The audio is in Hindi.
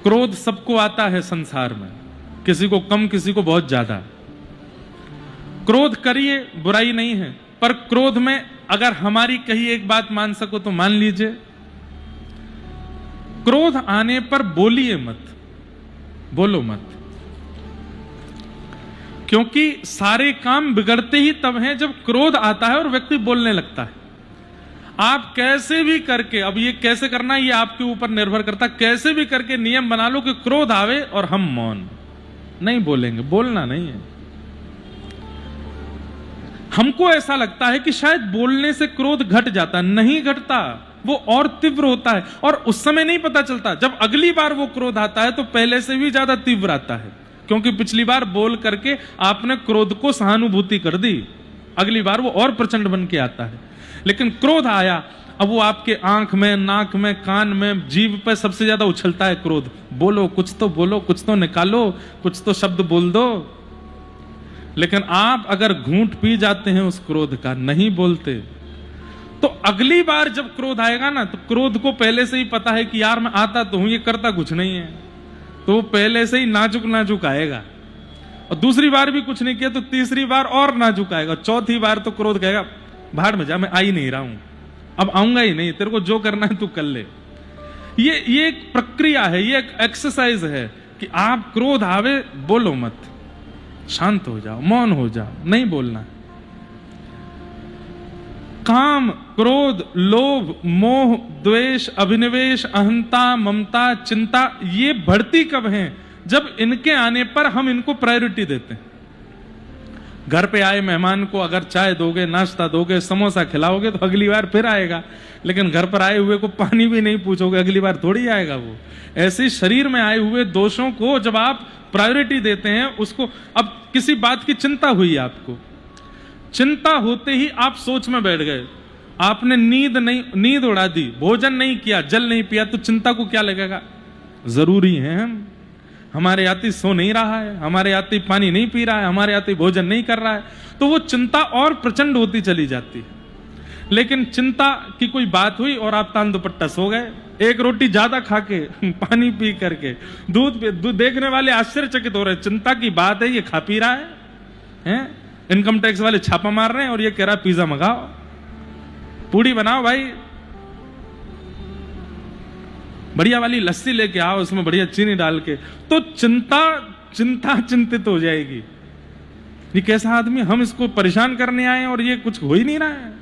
क्रोध सबको आता है संसार में, किसी को कम, किसी को बहुत ज्यादा। क्रोध करिए, बुराई नहीं है, पर क्रोध में अगर हमारी कही एक बात मान सको तो मान लीजिए, क्रोध आने पर बोलिए मत, बोलो मत, क्योंकि सारे काम बिगड़ते ही तब हैं जब क्रोध आता है और व्यक्ति बोलने लगता है। आप कैसे भी करके, अब ये कैसे करना है ये आपके ऊपर निर्भर करता है, कैसे भी करके नियम बना लो कि क्रोध आवे और हम मौन नहीं बोलेंगे, बोलना नहीं है। हमको ऐसा लगता है कि शायद बोलने से क्रोध घट जाता, नहीं घटता, वो और तीव्र होता है, और उस समय नहीं पता चलता। जब अगली बार वो क्रोध आता है तो पहले से भी ज्यादा तीव्र आता है, क्योंकि पिछली बार बोल करके आपने क्रोध को सहानुभूति कर दी, अगली बार वो और प्रचंड बन के आता है। लेकिन क्रोध आया, अब वो आपके आंख में, नाक में, कान में, जीभ पे सबसे ज्यादा उछलता है क्रोध। बोलो, कुछ तो बोलो, कुछ तो निकालो, कुछ तो शब्द बोल दो। लेकिन आप अगर घूंट पी जाते हैं उस क्रोध का, नहीं बोलते, तो अगली बार जब क्रोध आएगा ना, तो क्रोध को पहले से ही पता है कि यार मैं आता तो हूं, ये करता कुछ नहीं है, तो वो पहले से ही नाजुक नाजुक आएगा। और दूसरी बार भी कुछ नहीं किया तो तीसरी बार और नाजुक आएगा, चौथी बार तो क्रोध कहेगा भाड़ में जा, मैं आ ही नहीं रहा हूं, अब आऊंगा ही नहीं, तेरे को जो करना है तू कर ले। ये एक प्रक्रिया है, ये एक एक्सरसाइज है कि आप क्रोध आवे बोलो मत, शांत हो जाओ, मौन हो जाओ, नहीं बोलना। काम, क्रोध, लोभ, मोह, द्वेष, अभिनिवेश, अहंता, ममता, चिंता, ये बढ़ती कब हैं? जब इनके आने पर हम इनको प्रायोरिटी देते हैं। घर पे आए मेहमान को अगर चाय दोगे, नाश्ता दोगे, समोसा खिलाओगे तो अगली बार फिर आएगा, लेकिन घर पर आए हुए को पानी भी नहीं पूछोगे, अगली बार थोड़ी आएगा वो। ऐसे शरीर में आए हुए दोषों को जब आप प्रायोरिटी देते हैं, उसको, अब किसी बात की चिंता हुई आपको, चिंता होते ही आप सोच में बैठ गए, आपने नींद उड़ा दी, भोजन नहीं किया, जल नहीं पिया, तो चिंता को क्या लगेगा? जरूरी है हमारे यात्री सो नहीं रहा है, हमारे यात्री पानी नहीं पी रहा है, हमारे यात्री भोजन नहीं कर रहा है, तो वो चिंता और प्रचंड होती चली जाती है। लेकिन चिंता की कोई बात हुई और आप तान दुपट्टा सो गए, एक रोटी ज्यादा खा के, पानी पी करके, दूध देखने वाले आश्चर्यचकित हो रहे, चिंता की बात है, ये खा पी रहा है? इनकम टैक्स वाले छापा मार रहे हैं और ये कह रहा पिज्जा मंगाओ, पूड़ी बनाओ भाई, बढ़िया वाली लस्सी लेके आओ, उसमें बढ़िया चीनी डाल के, तो चिंता चिंतित हो जाएगी। ये कैसा आदमी, हम इसको परेशान करने आए और ये कुछ हो ही नहीं रहा है।